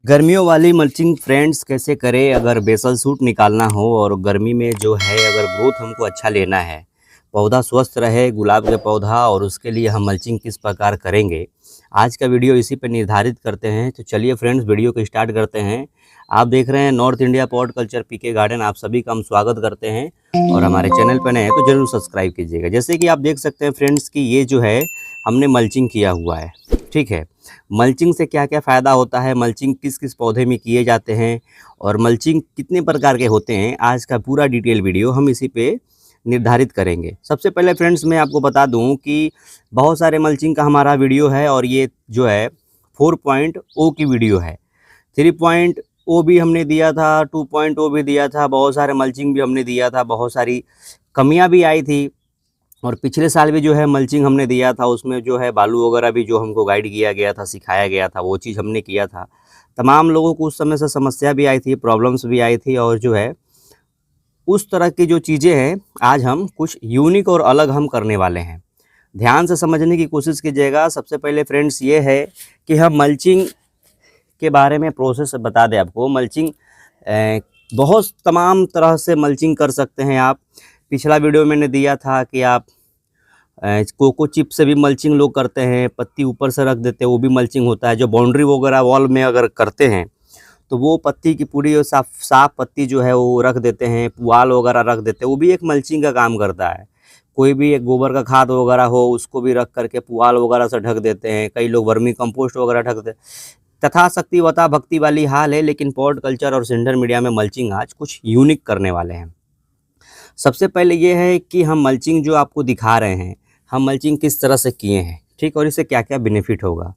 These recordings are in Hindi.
गर्मियों वाली मल्चिंग फ्रेंड्स कैसे करें अगर बेसल सूट निकालना हो और गर्मी में जो है अगर ग्रोथ हमको अच्छा लेना है, पौधा स्वस्थ रहे गुलाब का पौधा और उसके लिए हम मल्चिंग किस प्रकार करेंगे। आज का वीडियो इसी पर निर्धारित करते हैं। तो चलिए फ्रेंड्स वीडियो को स्टार्ट करते हैं। आप देख रहे हैं नॉर्थ इंडिया पॉट कल्चर पीके गार्डन। आप सभी का हम स्वागत करते हैं और हमारे चैनल पर नए हैं तो जरूर सब्सक्राइब कीजिएगा। जैसे कि आप देख सकते हैं फ्रेंड्स कि ये जो है हमने मल्चिंग किया हुआ है, ठीक है। मल्चिंग से क्या क्या फ़ायदा होता है, मल्चिंग किस किस पौधे में किए जाते हैं और मल्चिंग कितने प्रकार के होते हैं, आज का पूरा डिटेल वीडियो हम इसी पे निर्धारित करेंगे। सबसे पहले फ्रेंड्स मैं आपको बता दूं कि बहुत सारे मल्चिंग का हमारा वीडियो है और ये जो है 4.0 की वीडियो है। 3.0 भी हमने दिया था, 2.0 भी दिया था, बहुत सारे मल्चिंग भी हमने दिया था, बहुत सारी कमियां भी आई थी। और पिछले साल भी जो है मल्चिंग हमने दिया था, उसमें जो है बालू वगैरह भी जो हमको गाइड किया गया था, सिखाया गया था, वो चीज़ हमने किया था। तमाम लोगों को उस समय से समस्या भी आई थी, प्रॉब्लम्स भी आई थी और जो है उस तरह की जो चीज़ें हैं आज हम कुछ यूनिक और अलग हम करने वाले हैं। ध्यान से समझने की कोशिश कीजिएगा। सबसे पहले फ्रेंड्स ये है कि हम मल्चिंग के बारे में प्रोसेस बता दें आपको। मल्चिंग बहुत तमाम तरह से मल्चिंग कर सकते हैं आप। पिछला वीडियो मैंने दिया था कि आप कोको चिप से भी मल्चिंग लोग करते हैं, पत्ती ऊपर से रख देते हैं, वो भी मल्चिंग होता है। जो बाउंड्री वगैरह वॉल में अगर करते हैं तो वो पत्ती की पूरी साफ पत्ती जो है वो रख देते हैं, पुआल वगैरह रख देते हैं, वो भी एक मल्चिंग का काम करता है। कोई भी एक गोबर का खाद वगैरह हो उसको भी रख करके पुआल वगैरह से ढक देते हैं। कई लोग वर्मी कंपोस्ट वगैरह ढक देते हैं। तथा शक्ति वता भक्ति वाली हाल है, लेकिन पॉट कल्चर और सिंडर मीडिया में मल्चिंग आज कुछ यूनिक करने वाले हैं। सबसे पहले ये है कि हम मल्चिंग जो आपको दिखा रहे हैं, हम मल्चिंग किस तरह से किए हैं, ठीक, और इससे क्या क्या बेनिफिट होगा।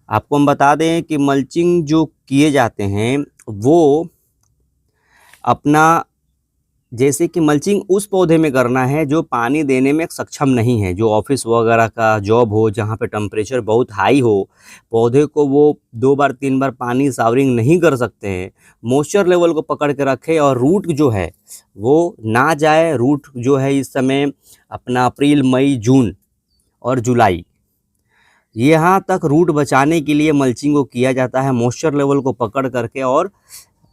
आपको हम बता दें कि मल्चिंग जो किए जाते हैं वो अपना, जैसे कि मल्चिंग उस पौधे में करना है जो पानी देने में सक्षम नहीं है, जो ऑफिस वगैरह का जॉब हो, जहाँ पे टेम्परेचर बहुत हाई हो, पौधे को वो 2 बार 3 बार पानी शावरिंग नहीं कर सकते हैं। मॉइस्चर लेवल को पकड़ के रखे और रूट जो है वो ना जाए। रूट जो है इस समय अपना अप्रैल मई जून और जुलाई, यहाँ तक रूट बचाने के लिए मल्चिंग को किया जाता है, मॉइस्चर लेवल को पकड़ करके और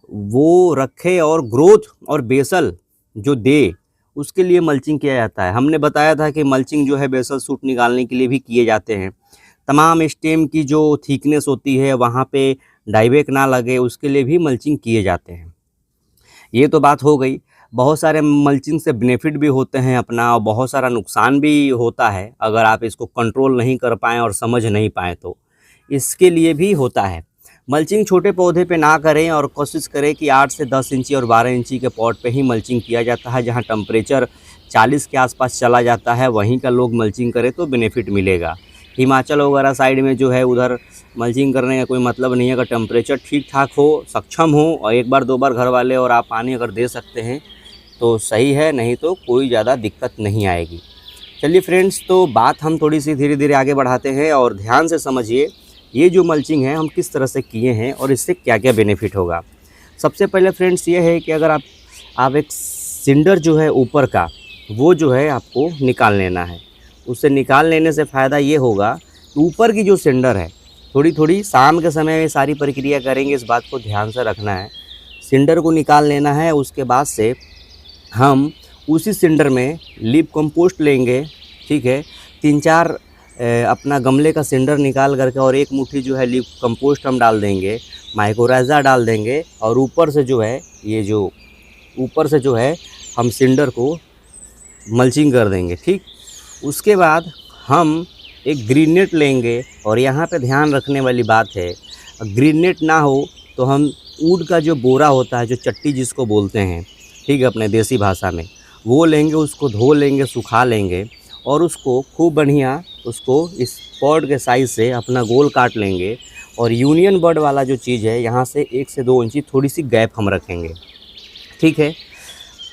वो रखे और ग्रोथ और बेसल जो दे उसके लिए मल्चिंग किया जाता है। हमने बताया था कि मल्चिंग जो है बेसल सूट निकालने के लिए भी किए जाते हैं। तमाम स्टेम की जो थिकनेस होती है वहाँ पे डाइबैक ना लगे उसके लिए भी मल्चिंग किए जाते हैं। ये तो बात हो गई। बहुत सारे मल्चिंग से बेनिफिट भी होते हैं अपना और बहुत सारा नुकसान भी होता है अगर आप इसको कंट्रोल नहीं कर पाएँ और समझ नहीं पाएँ तो इसके लिए भी होता है। मल्चिंग छोटे पौधे पे ना करें और कोशिश करें कि 8 से 10 इंची और 12 इंची के पॉट पे ही मल्चिंग किया जाता है। जहां टेम्परेचर 40 के आसपास चला जाता है वहीं का लोग मल्चिंग करें तो बेनिफिट मिलेगा। हिमाचल वगैरह साइड में जो है उधर मल्चिंग करने का कोई मतलब नहीं है। अगर टेम्परेचर ठीक ठाक हो, सक्षम हो और 1 बार 2 बार घर वाले और आप पानी अगर दे सकते हैं तो सही है, नहीं तो कोई ज़्यादा दिक्कत नहीं आएगी। चलिए फ्रेंड्स, तो बात हम थोड़ी सी धीरे धीरे आगे बढ़ाते हैं और ध्यान से समझिए ये जो मल्चिंग है हम किस तरह से किए हैं और इससे क्या क्या बेनिफिट होगा। सबसे पहले फ्रेंड्स ये है कि अगर आप एक सिंडर जो है ऊपर का वो जो है आपको निकाल लेना है। उससे निकाल लेने से फ़ायदा ये होगा कि ऊपर की जो सिंडर है, थोड़ी थोड़ी शाम के समय में सारी प्रक्रिया करेंगे, इस बात को ध्यान से रखना है। सिंडर को निकाल लेना है, उसके बाद से हम उसी सिंडर में लीफ कंपोस्ट लेंगे, ठीक है। 3-4 अपना गमले का सिंडर निकाल करके और 1 मुट्ठी जो है लीफ कंपोस्ट हम डाल देंगे, माइकोराइज़ा डाल देंगे और ऊपर से जो है ये जो ऊपर से जो है हम सिंडर को मल्चिंग कर देंगे, ठीक। उसके बाद हम एक ग्रीन नेट लेंगे और यहाँ पे ध्यान रखने वाली बात है, ग्रीन नेट ना हो तो हम ऊड का जो बोरा होता है, जो चट्टी जिसको बोलते हैं, ठीक है, अपने देसी भाषा में, वो लेंगे, उसको धो लेंगे, सुखा लेंगे और उसको खूब बढ़िया उसको इस पॉट के साइज़ से अपना गोल काट लेंगे और यूनियन बर्ड वाला जो चीज़ है यहाँ से 1 से 2 इंची थोड़ी सी गैप हम रखेंगे, ठीक है,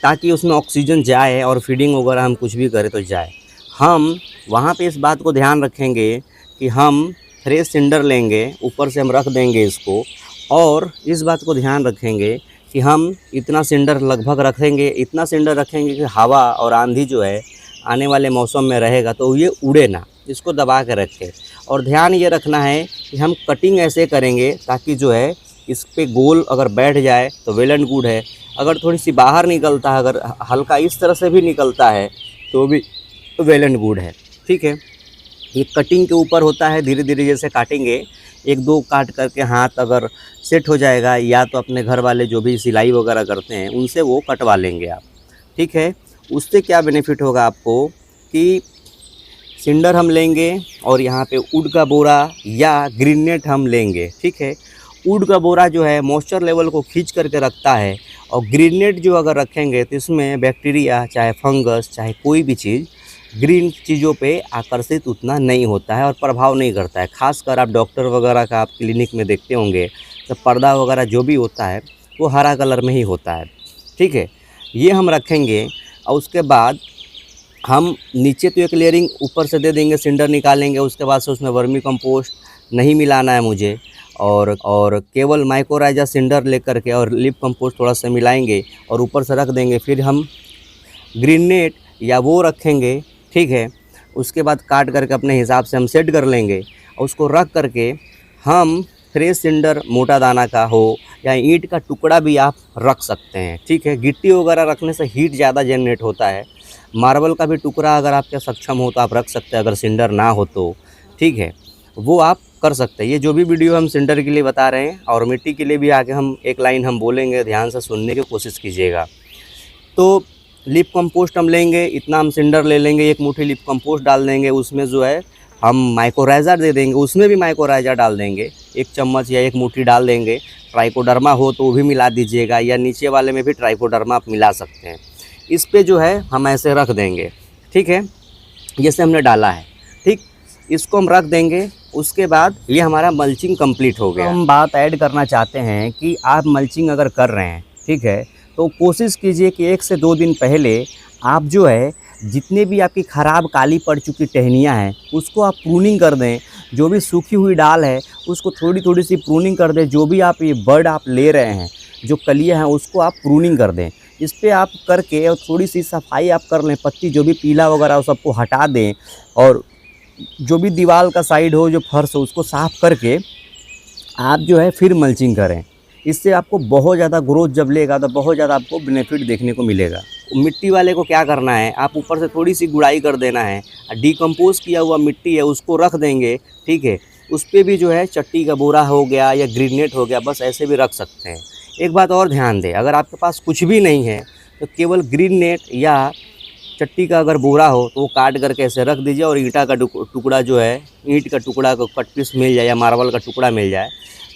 ताकि उसमें ऑक्सीजन जाए और फीडिंग वगैरह हम कुछ भी करें तो जाए। हम वहाँ पे इस बात को ध्यान रखेंगे कि हम फ्रेश सिंडर लेंगे, ऊपर से हम रख देंगे इसको और इस बात को ध्यान रखेंगे कि हम इतना सिंडर लगभग रखेंगे, इतना सिंडर रखेंगे कि हवा और आंधी जो है आने वाले मौसम में रहेगा तो ये उड़े ना, इसको दबा के रखें। और ध्यान ये रखना है कि हम कटिंग ऐसे करेंगे ताकि जो है इस पे गोल अगर बैठ जाए तो वेल एंड गुड है। अगर थोड़ी सी बाहर निकलता है, अगर हल्का इस तरह से भी निकलता है तो भी वेल एंड गुड है। ठीक है, ये कटिंग के ऊपर होता है, धीरे धीरे जैसे काटेंगे, एक दो काट करके हाथ अगर सेट हो जाएगा, या तो अपने घर वाले जो भी सिलाई वगैरह करते हैं उनसे वो कटवा लेंगे आप। ठीक है, उससे क्या बेनिफिट होगा आपको कि सिंडर हम लेंगे और यहाँ पे वुड का बोरा या ग्रीन नेट हम लेंगे। ठीक है, वुड का बोरा जो है मॉइस्चर लेवल को खींच करके रखता है, और ग्रीन नेट जो अगर रखेंगे तो इसमें बैक्टीरिया चाहे फंगस चाहे कोई भी चीज़ ग्रीन चीज़ों पे आकर्षित उतना नहीं होता है और प्रभाव नहीं करता है। खासकर आप डॉक्टर वगैरह का आप क्लिनिक में देखते होंगे तो पर्दा वगैरह जो भी होता है वो हरा कलर में ही होता है। ठीक है, ये हम रखेंगे और उसके बाद हम नीचे तो एक लेयरिंग ऊपर से दे देंगे, सिंडर निकालेंगे, उसके बाद से उसमें वर्मी कंपोस्ट नहीं मिलाना है मुझे, और केवल माइक्रोराइजा सिंडर लेकर के और लिप कंपोस्ट थोड़ा सा मिलाएंगे और ऊपर से रख देंगे। फिर हम ग्रीन नेट या वो रखेंगे। ठीक है, उसके बाद काट करके अपने हिसाब से हम सेट कर लेंगे और उसको रख करके हम फ्रेश सिंडर मोटा दाना का हो या ईंट का टुकड़ा भी आप रख सकते हैं। ठीक है, गिट्टी वगैरह रखने से हीट ज़्यादा जनरेट होता है। मार्बल का भी टुकड़ा अगर आपके सक्षम हो तो आप रख सकते हैं, अगर सिंडर ना हो तो। ठीक है, वो आप कर सकते हैं। ये जो भी वीडियो हम सिंडर के लिए बता रहे हैं और मिट्टी के लिए भी आगे हम एक लाइन हम बोलेंगे, ध्यान से सुनने की कोशिश कीजिएगा। तो लिप कंपोस्ट हम लेंगे, इतना हम सिंडर ले लेंगे, एक मुट्ठी लिप कंपोस्ट डाल देंगे, उसमें जो है हम माइक्रोराइजा दे देंगे, उसमें भी माइक्रोराइजा डाल देंगे, 1 चम्मच या 1 मुट्ठी डाल देंगे। ट्राइकोडर्मा हो तो वो भी मिला दीजिएगा, या नीचे वाले में भी ट्राइकोडर्मा आप मिला सकते हैं। इस पे जो है हम ऐसे रख देंगे। ठीक है, जैसे हमने डाला है, ठीक, इसको हम रख देंगे। उसके बाद ये हमारा मल्चिंग कंप्लीट हो गया। हम बात ऐड करना चाहते हैं कि आप मल्चिंग अगर कर रहे हैं, ठीक है, तो कोशिश कीजिए कि 1 से 2 दिन पहले आप जो है जितने भी आपकी ख़राब काली पड़ चुकी टहनियाँ हैं उसको आप प्रूनिंग कर दें। जो भी सूखी हुई डाल है उसको थोड़ी थोड़ी सी प्रूनिंग कर दें। जो भी आप ये बर्ड आप ले रहे हैं, जो कलियाँ हैं, उसको आप प्रूनिंग कर दें। इस पे आप करके और थोड़ी सी सफाई आप कर लें, पत्ती जो भी पीला वगैरह वो सबको हटा दें, और जो भी दीवार का साइड हो, जो फर्श हो, उसको साफ़ करके आप जो है फिर मल्चिंग करें। इससे आपको बहुत ज़्यादा ग्रोथ जब लेगा तो बहुत ज़्यादा आपको बेनिफिट देखने को मिलेगा। मिट्टी वाले को क्या करना है, आप ऊपर से थोड़ी सी गुड़ाई कर देना है, डिकम्पोज किया हुआ मिट्टी है उसको रख देंगे। ठीक है, उस पर भी जो है चट्टी का बोरा हो गया या ग्रीन नेट हो गया, बस ऐसे भी रख सकते हैं। एक बात और ध्यान दें, अगर आपके पास कुछ भी नहीं है तो केवल ग्रीन नेट या चट्टी का अगर बोरा हो तो वो काट करके ऐसे रख दीजिए, और ईंटा का टुकड़ा जो है, ईंट का टुकड़ा को कट पीस मिल जाए या मार्बल का टुकड़ा मिल जाए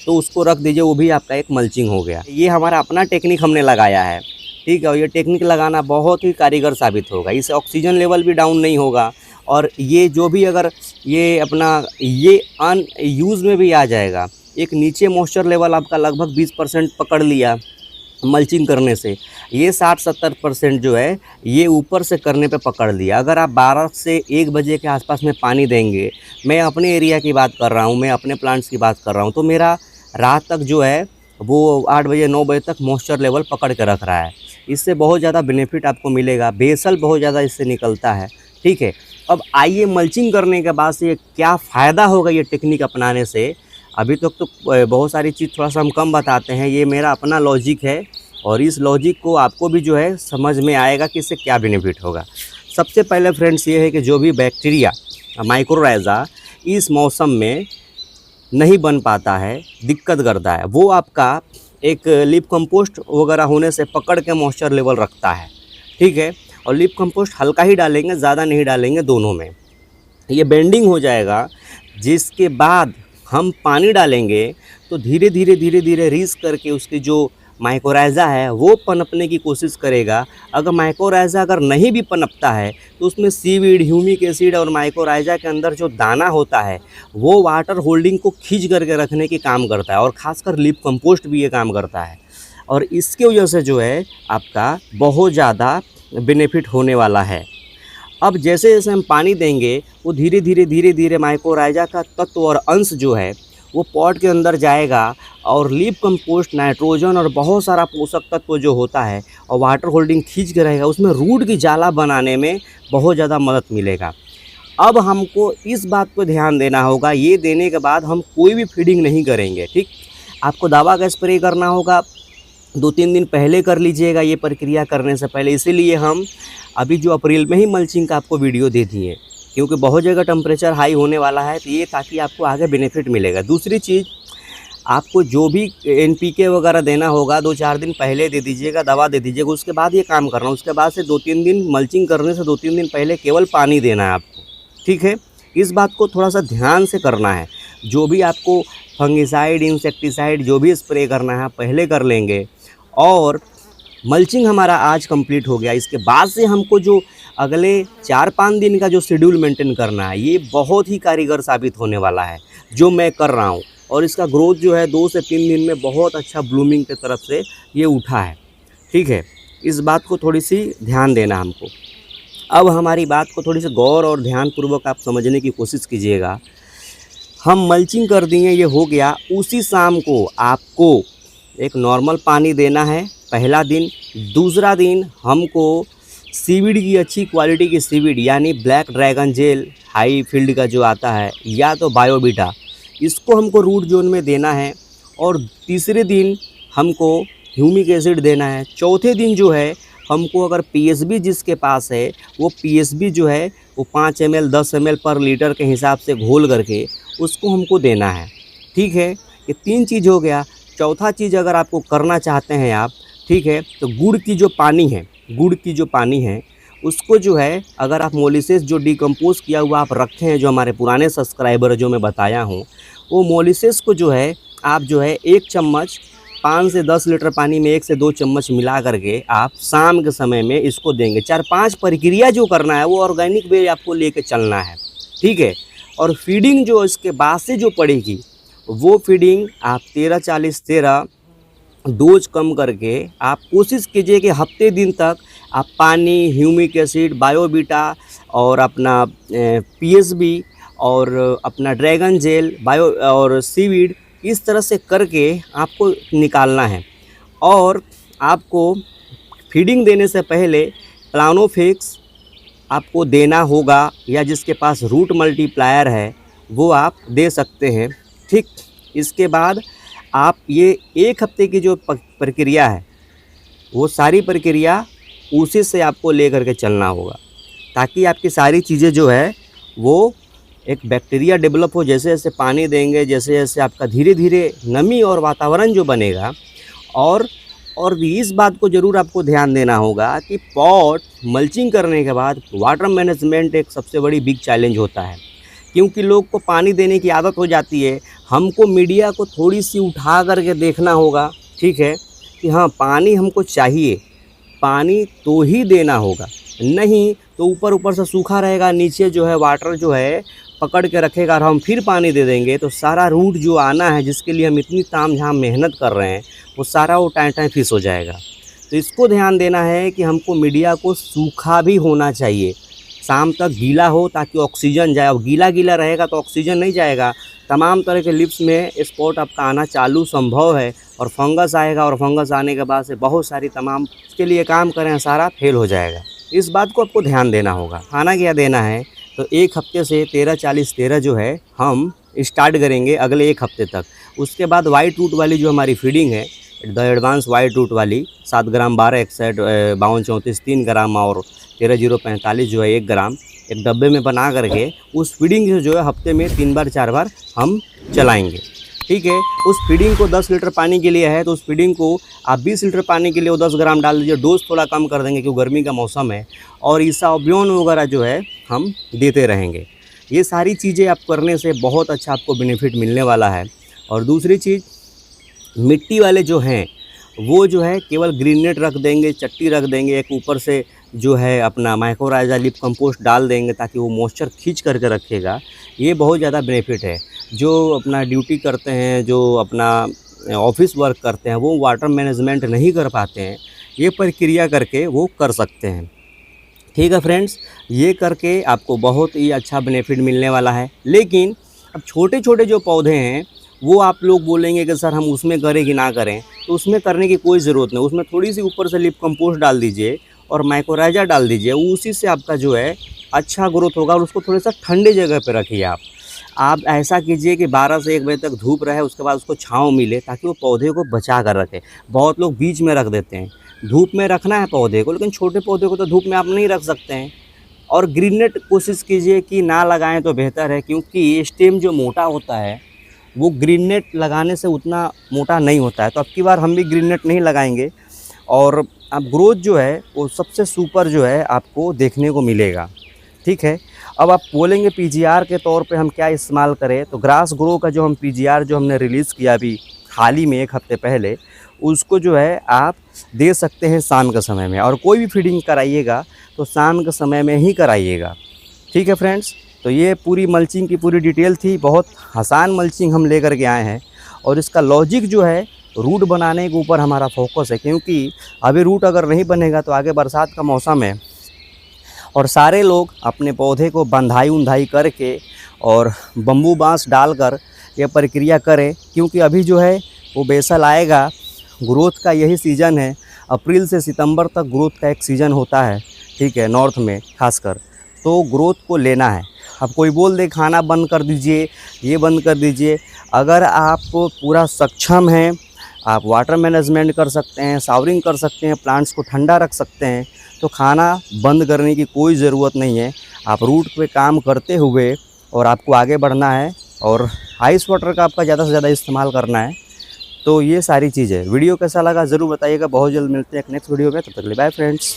तो उसको रख दीजिए, वो भी आपका एक मल्चिंग हो गया। ये हमारा अपना टेक्निक हमने लगाया है। ठीक है, और ये टेक्निक लगाना बहुत ही कारीगर साबित होगा। इससे ऑक्सीजन लेवल भी डाउन नहीं होगा, और ये जो भी अगर ये अपना ये अन यूज़ में भी आ जाएगा। एक नीचे मॉइस्चर लेवल आपका लगभग 20% पकड़ लिया मल्चिंग करने से, ये 60-70% जो है ये ऊपर से करने पे पकड़ लिया। अगर आप 12 से 1 बजे के आसपास में पानी देंगे, मैं अपने एरिया की बात कर रहा हूँ, मैं अपने प्लांट्स की बात कर रहा हूँ, तो मेरा रात तक जो है वो 8 बजे 9 बजे तक मॉइस्चर लेवल पकड़ के रख रहा है। इससे बहुत ज़्यादा बेनिफिट आपको मिलेगा, बेसल बहुत ज़्यादा इससे निकलता है। ठीक है, अब आइए मल्चिंग करने के बाद से ये क्या फ़ायदा होगा ये टेक्निक अपनाने से। अभी तक तो बहुत सारी चीज़ थोड़ा सा हम कम बताते हैं, ये मेरा अपना लॉजिक है, और इस लॉजिक को आपको भी जो है समझ में आएगा कि इससे क्या बेनिफिट होगा। सबसे पहले फ्रेंड्स ये है कि जो भी बैक्टीरिया माइक्रोराइजा इस मौसम में नहीं बन पाता है, दिक्कत करता है, वो आपका एक लिप कंपोस्ट वगैरह होने से पकड़ के मॉइस्चर लेवल रखता है। ठीक है, और लिप कंपोस्ट हल्का ही डालेंगे, ज़्यादा नहीं डालेंगे, दोनों में ये बेंडिंग हो जाएगा। जिसके बाद हम पानी डालेंगे तो धीरे धीरे रीस करके उसकी जो माइक्रोराइजा है वो पनपने की कोशिश करेगा। अगर माइक्रोराइजा अगर नहीं भी पनपता है तो उसमें सीवीड, ह्यूमिक एसिड और माइक्रोराइजा के अंदर जो दाना होता है वो वाटर होल्डिंग को खींच करके रखने के काम करता है, और ख़ासकर लिप कंपोस्ट भी ये काम करता है। और इसके वजह से जो है आपका बहुत ज़्यादा बेनिफिट होने वाला है। अब जैसे जैसे हम पानी देंगे वो धीरे धीरे माइक्रोराइजा का तत्व और अंश जो है वो पॉट के अंदर जाएगा, और लिप कंपोस्ट नाइट्रोजन और बहुत सारा पोषक तत्व जो होता है और वाटर होल्डिंग खींच के रहेगा, उसमें रूट की जाला बनाने में बहुत ज़्यादा मदद मिलेगा। अब हमको इस बात पर ध्यान देना होगा, ये देने के बाद हम कोई भी फीडिंग नहीं करेंगे। ठीक, आपको दवा का स्प्रे करना होगा 2-3 दिन पहले कर लीजिएगा, ये प्रक्रिया करने से पहले। इसीलिए हम अभी जो अप्रैल में ही मल्चिंग का आपको वीडियो दे दिए, क्योंकि बहुत जगह टेम्परेचर हाई होने वाला है, तो ये ताकि आपको आगे बेनिफिट मिलेगा। दूसरी चीज़, आपको जो भी NPK वगैरह देना होगा 2-4 दिन पहले दे दीजिएगा, दवा दे दीजिएगा, उसके बाद ये काम करना। उसके बाद से 2-3 दिन मल्चिंग करने से 2-3 दिन पहले केवल पानी देना है आपको, ठीक है। इस बात को थोड़ा सा ध्यान से करना है। जो भी आपको फंगिसाइड, इंसेक्टिसाइड जो भी स्प्रे करना है पहले कर लेंगे। और मल्चिंग हमारा आज कंप्लीट हो गया। इसके बाद से हमको जो अगले 4-5 दिन का जो शेड्यूल मेंटेन करना है, ये बहुत ही कारीगर साबित होने वाला है, जो मैं कर रहा हूँ। और इसका ग्रोथ जो है 2 से 3 दिन में बहुत अच्छा ब्लूमिंग की तरफ से ये उठा है, ठीक है। इस बात को थोड़ी सी ध्यान देना हमको। अब हमारी बात को थोड़ी सी गौर और ध्यानपूर्वक आप समझने की कोशिश कीजिएगा। हम मल्चिंग कर दिए, ये हो गया। उसी शाम को आपको एक नॉर्मल पानी देना है, पहला दिन। दूसरा दिन हमको सीवीड की अच्छी क्वालिटी की सीवीड, यानी black dragon gel high field का जो आता है, या तो बायोबीटा, इसको हमको रूट जोन में देना है। और तीसरे दिन हमको ह्यूमिक एसिड देना है। चौथे दिन जो है हमको, अगर पीएसबी जिसके पास है, वो पीएसबी जो है वो 5 ml 10 ml पर लीटर के हिसाब से घोल करके उसको हमको देना है, ठीक है। ये 3 चीज़ हो गया। चौथा चीज़ अगर आपको करना चाहते हैं आप, ठीक है, तो गुड़ की जो पानी है उसको जो है, अगर आप मोलिसेस जो डिकम्पोज किया हुआ आप रखे हैं, जो हमारे पुराने सब्सक्राइबर जो मैं बताया हूँ, वो मोलिसेस को जो है आप जो है 1 चम्मच 5 से 10 लीटर पानी में 1 से 2 चम्मच मिला करके आप शाम के समय में इसको देंगे। 4-5 प्रक्रिया जो करना है वो ऑर्गेनिक वे आपको लेके चलना है, ठीक है। और फीडिंग जो इसके बाद से जो पड़ेगी, वो फीडिंग आप 13-40-13 डोज कम करके आप कोशिश कीजिए कि हफ्ते दिन तक आप पानी, ह्यूमिक एसिड, बायोबीटा और अपना पीएसबी और अपना ड्रैगन जेल, बायो और सीवीड, इस तरह से करके आपको निकालना है। और आपको फीडिंग देने से पहले प्लानोफिक्स आपको देना होगा, या जिसके पास रूट मल्टीप्लायर है वो आप दे सकते हैं, ठीक। इसके बाद आप ये 1 हफ्ते की जो प्रक्रिया है, वो सारी प्रक्रिया उसी से आपको ले करके चलना होगा, ताकि आपकी सारी चीज़ें जो है वो एक बैक्टीरिया डेवलप हो। जैसे जैसे पानी देंगे, जैसे जैसे आपका धीरे धीरे नमी और वातावरण जो बनेगा। और भी इस बात को ज़रूर आपको ध्यान देना होगा कि पॉट मल्चिंग करने के बाद वाटर मैनेजमेंट एक सबसे बड़ी बिग चैलेंज होता है, क्योंकि लोग को पानी देने की आदत हो जाती है। हमको मीडिया को थोड़ी सी उठा करके देखना होगा, ठीक है, कि हाँ पानी हमको चाहिए, पानी तो ही देना होगा, नहीं तो ऊपर ऊपर से सूखा रहेगा, नीचे जो है वाटर जो है पकड़ के रखेगा और हम फिर पानी दे देंगे, तो सारा रूट जो आना है, जिसके लिए हम इतनी तामझाम मेहनत कर रहे हैं, वो सारा वो टाइम फिस हो जाएगा। तो इसको ध्यान देना है कि हमको मीडिया को सूखा भी होना चाहिए, शाम तक गीला हो ताकि ऑक्सीजन जाए। और गीला गीला रहेगा तो ऑक्सीजन नहीं जाएगा, तमाम तरह के लिप्स में स्पॉट आपका आना चालू संभव है, और फंगस आएगा, और फंगस आने के बाद से बहुत सारी तमाम इसके लिए काम करें सारा फेल हो जाएगा। इस बात को आपको ध्यान देना होगा। खाना क्या देना है, तो 1 हफ्ते से 13-40-13 जो है हम स्टार्ट करेंगे अगले 1 हफ्ते तक। उसके बाद वाइट रूट वाली जो हमारी फीडिंग है, द एडवांस वाइट रूट वाली 7 ग्राम 12 52-34 3 ग्राम और 13-0-45 जो है 1 ग्राम, एक डब्बे में बना करके उस फीडिंग से जो है हफ्ते में 3 बार 4 बार हम चलाएंगे, ठीक है। उस फीडिंग को 10 लीटर पानी के लिए है, तो उस फीडिंग को आप 20 लीटर पानी के लिए वो 10 ग्राम डाल दीजिए। डोज थोड़ा कम कर देंगे क्योंकि गर्मी का मौसम है, और इसाओब्यून वगैरह जो है हम देते रहेंगे। ये सारी चीज़ें आप करने से बहुत अच्छा आपको बेनिफिट मिलने वाला है। और दूसरी चीज़, मिट्टी वाले जो हैं वो जो है केवल ग्रीन नेट रख देंगे, चट्टी रख देंगे, एक ऊपर से जो है अपना माइक्रोराइजा लिप कंपोस्ट डाल देंगे ताकि वो मॉइस्चर खींच करके रखेगा। ये बहुत ज़्यादा बेनिफिट है। जो अपना ड्यूटी करते हैं, जो अपना ऑफिस वर्क करते हैं, वो वाटर मैनेजमेंट नहीं कर पाते हैं, ये प्रक्रिया करके वो कर सकते हैं, ठीक है फ्रेंड्स। ये करके आपको बहुत ही अच्छा बेनिफिट मिलने वाला है। लेकिन अब छोटे छोटे जो पौधे हैं वो आप लोग बोलेंगे कि सर हम उसमें करें कि ना करें, तो उसमें करने की कोई ज़रूरत नहीं। उसमें थोड़ी सी ऊपर से लिप कंपोस्ट डाल दीजिए और माइक्रोराइजा डाल दीजिए, उसी से आपका जो है अच्छा ग्रोथ होगा। और उसको थोड़ा सा ठंडे जगह पे रखिए आप। आप ऐसा कीजिए कि 12 से 1 बजे तक धूप रहे, उसके बाद उसको छाँव मिले ताकि वो पौधे को बचा कर रखे। बहुत लोग बीच में रख देते हैं। धूप में रखना है पौधे को, लेकिन छोटे पौधे को तो धूप में आप नहीं रख सकते हैं। और ग्रीन नेट कोशिश कीजिए कि ना लगाएं तो बेहतर है, क्योंकि स्टेम जो मोटा होता है वो ग्रीन नेट लगाने से उतना मोटा नहीं होता है। तो अब की बार हम भी ग्रीन नेट नहीं लगाएंगे और अब ग्रोथ जो है वो सबसे सुपर जो है आपको देखने को मिलेगा। ठीक है। अब आप बोलेंगे पीजीआर के तौर पे हम क्या इस्तेमाल करें, तो ग्रास ग्रो का जो हम पीजीआर जो हमने रिलीज़ किया अभी हाल ही में 1 हफ़्ते पहले, उसको जो है आप दे सकते हैं शाम के समय में। और कोई भी फीडिंग कराइएगा तो शाम के समय में ही कराइएगा। ठीक है फ्रेंड्स, तो ये पूरी मल्चिंग की पूरी डिटेल थी। बहुत आसान मल्चिंग हम लेकर के आए हैं और इसका लॉजिक जो है रूट बनाने के ऊपर हमारा फोकस है, क्योंकि अभी रूट अगर नहीं बनेगा तो आगे बरसात का मौसम है और सारे लोग अपने पौधे को बंधाई उंधाई करके और बम्बू बांस डालकर ये प्रक्रिया करें, क्योंकि अभी जो है वो बेसल आएगा। ग्रोथ का यही सीज़न है, अप्रैल से सितंबर तक ग्रोथ का एक सीज़न होता है। ठीक है, नॉर्थ में खासकर तो ग्रोथ को लेना है। अब कोई बोल दे खाना बंद कर दीजिए, ये बंद कर दीजिए, अगर आप पूरा सक्षम हैं, आप वाटर मैनेजमेंट कर सकते हैं, शावरिंग कर सकते हैं, प्लांट्स को ठंडा रख सकते हैं, तो खाना बंद करने की कोई ज़रूरत नहीं है। आप रूट पे काम करते हुए और आपको आगे बढ़ना है और आइस वाटर का आपका ज़्यादा से ज़्यादा इस्तेमाल करना है। तो ये सारी चीज़ें। वीडियो कैसा लगा ज़रूर बताइएगा। बहुत जल्द मिलते हैं एक नेक्स्ट वीडियो में, तब तक के लिए बाय फ्रेंड्स।